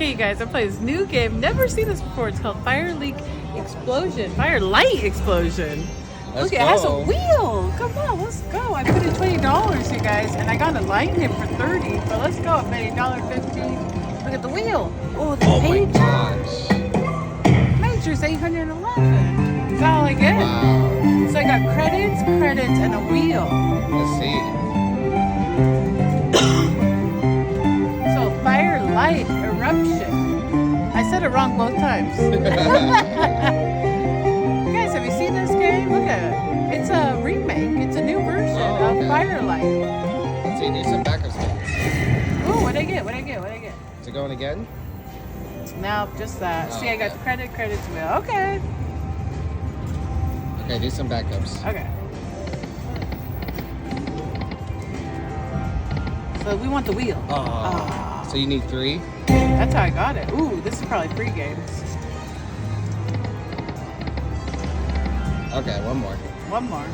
Okay, you guys, I'm playing this new game. Never seen this before. It's called Fire Leak Explosion. Fire Light Explosion. Look, it has a wheel. Come on, let's go. I put in $20, you guys, and I got a line hit for $30. But let's go. I paid $1.50. Look at the wheel. Oh, the major. My gosh. Major's 811. Is that all I get? Wow. So I got credits, and a wheel. Let's see. So Fire Light Eruption. I said it wrong both times. You guys, have you seen this game? Look at it. It's a remake. It's a new version of Firelight. Let's see, do some backup spins. Oh, what'd I get? Is it going again? No, just that. Oh, see, I got the credits wheel. Okay. Okay, do some backups. Okay. So we want the wheel. Oh. So you need 3? That's how I got it. Ooh, this is probably 3 games. Okay, one more. One more.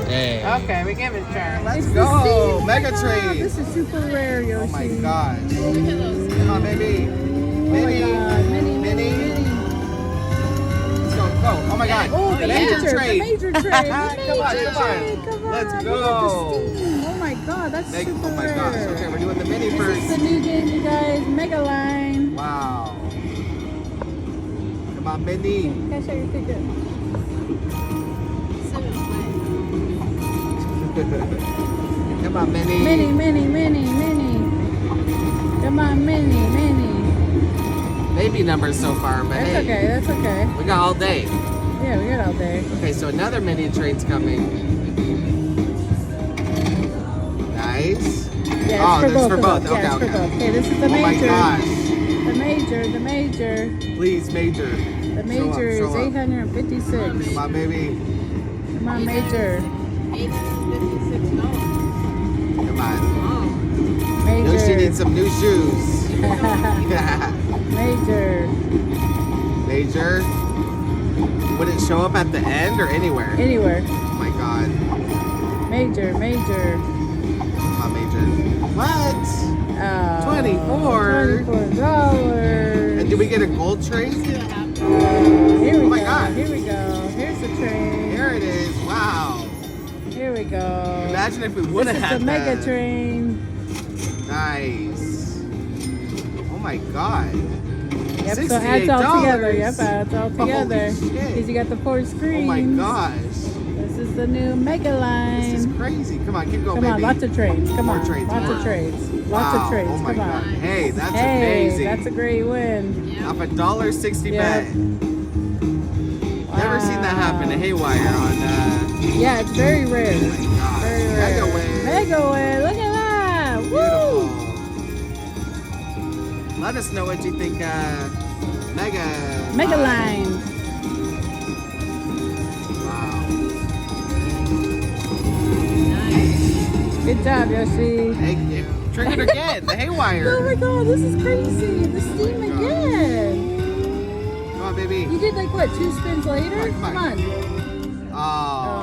Hey. Okay, we give it a try. Let's go. Mega Trade. This is super rare, Yoshi. Oh my gosh. Look at those. Come on, baby. Mini. Let's go. Go. Oh my god. Oh, the Major trade. major trade. Come on. Let's go. Oh my god, that's super Oh my rare. gosh. Okay, we're doing the mini This first. is the new game, you guys. Mega Line. Wow. Come on, Mini. Can I show your ticket? Come on, Mini. Mini. Come on, mini. Baby numbers so far, but That's okay, that's okay. we got all day. Yeah, we got all day. Okay, so another mini trade's coming. Nice. Yeah, Oh, it's there's for for both. both. Yeah, Okay, it's for okay. both. Okay, this is the Oh my major. gosh. The major. Please, Major. The major is Show up. 856. Come on, baby. Come on, major. Come on. Major. Yoshi needs some new shoes. Major. Major. Would it show up at the end or anywhere? Anywhere. Oh my god. Major. Come on, Major. What? Oh, $24. $24. And did we get a gold trade? Here we Oh my go. God. Here we go. Here's the train. Here it is. Wow. Here we go. Imagine if we would have This is had the mega that. train. Nice. Oh my god. Yep, so adds all together. Yep, $68. adds all together. Holy shit. Because you got the 4 Oh screens. my gosh. This is the new mega line. This is crazy. Come on, keep going, Come baby. on, lots of trades. Come More on, trades, lots more. of trades. Wow. Lots of trades. Oh my Come god. on. Hey, that's Hey, amazing. that's a great win. Off a $1.60 Yeah. bet. Never seen that happen. A haywire on. Yeah, it's very rare. Oh my gosh. Very rare. Mega win. Mega win. Look at that. Beautiful. Woo! Let us know what you think. Mega Line. Wow. Good job, Yoshi. Thank you. Triggered again. The haywire. Oh my god, this is crazy. The Oh steam my gosh. again. Come on, baby. You did like what, 2 spins later? Come on, Come on. Oh.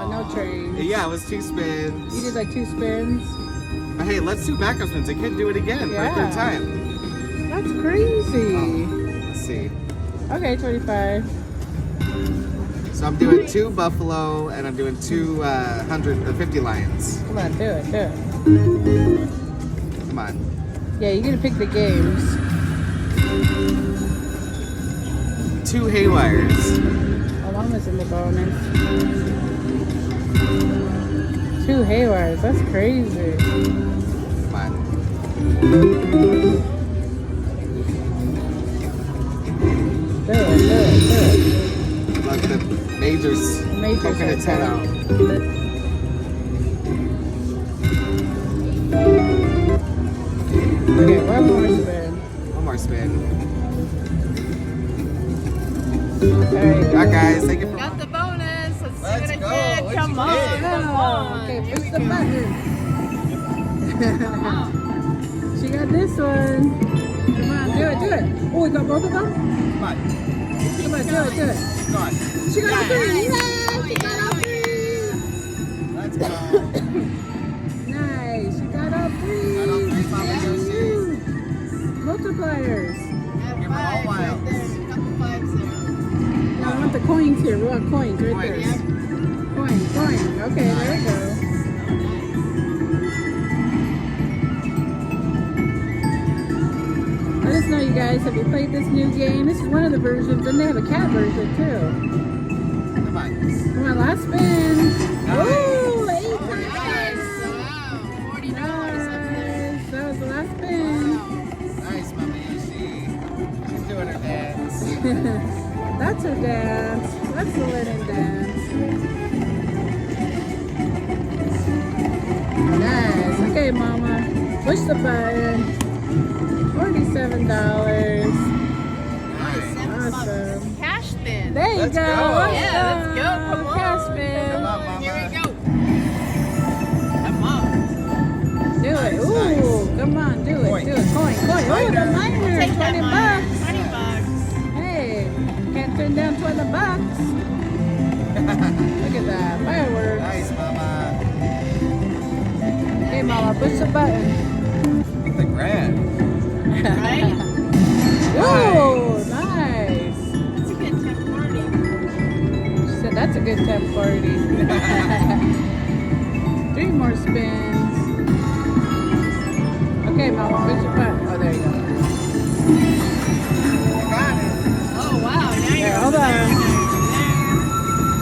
Oh, no train. Yeah, it was 2 spins. You did like 2 spins. But hey, let's do backup spins. I could do it again for a third Yeah. time. That's crazy. Let's see. Okay, 25. So I'm doing 2 buffalo and I'm doing 2 50 lions. Come on, do it. Come on. Yeah, you gotta pick the games. 2 haywires. Oh, Mama's in the bonus. 2 haywires, that's crazy. Come on. Do it. Let the majors Majors poking its head out. Okay, one more spin. One more spin. Alright. Alright guys, thank you for Got the bonus. Let's see Let's what I go. get. What'd Come you on. get? Come on. Okay, Here push we the go. button. She got this one. Come on, do it. Oh, we got both of them? Come on. Come on, do it. Come on. She got all 3. Yeah, she got all 3. Let's go. Nice, she got all 3. Got all 3, Momma Yoshi. coins here. We want coins right Coins. there. Coins. Okay, there we go. Let us know, you guys, have you played this new game? This is one of the versions, and they have a cat version too. Come on. Come on, last spin. Ooh, 8 Nice. Nice. That was the last spin. Nice, Momma Yoshi. She's doing her dance. That's her dance. That's the linen dance. Nice. Okay, Mama. Push the button. $47. Nice. Awesome. Cash spin. There you Let's go. go. Yeah, let's go. Come on. Cash spin. Come on, Mama. Here we go. Come on. Do it. Nice, Ooh, nice. come on. Do it. Coin. Do it. Coin. Oh, the Minor. minor. Take that 20 minor. bucks. 20 bucks. Hey, can't turn down 20 bucks. Look at that. Fireworks. Nice, Mama. Okay, Mama, push the button. The grand. Right? Ooh, nice. That's a good temp party. She said that's a good temp party. 3 more spins. Okay, Mama, push the button. Oh, there you go. You got it. Oh, wow. Now you're Hold over on. there.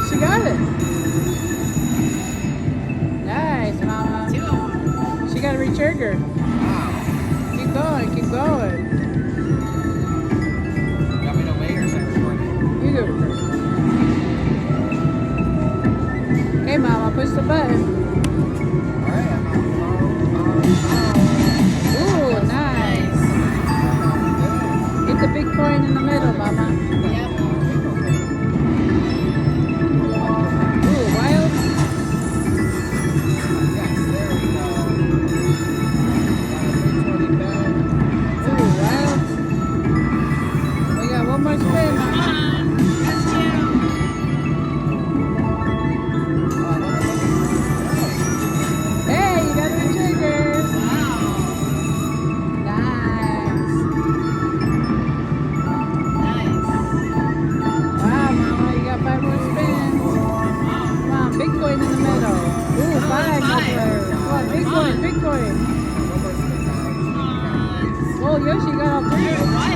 She got it. Nice, Mama. 2 of them. She got to re-trigger. Wow. Keep going, keep going. You want me to wait or should I record it? You do it first. Okay, Mama, push the button. Alright, I'm Ooh, nice. Get the big coin in the middle, Mama. Yep. Ooh, wild. Yes, there we go. Ooh, wild. We got one more spin, Come Mama. on. That's you. Hey, you got the trigger. Wow. Nice. Nice. Wow, Mama, you got 5 more spins. Come on, big coin in the middle. Ooh, 5 five. number. Come on, big coin, big coin. Come on. Oh, Yoshi got all 3. Right.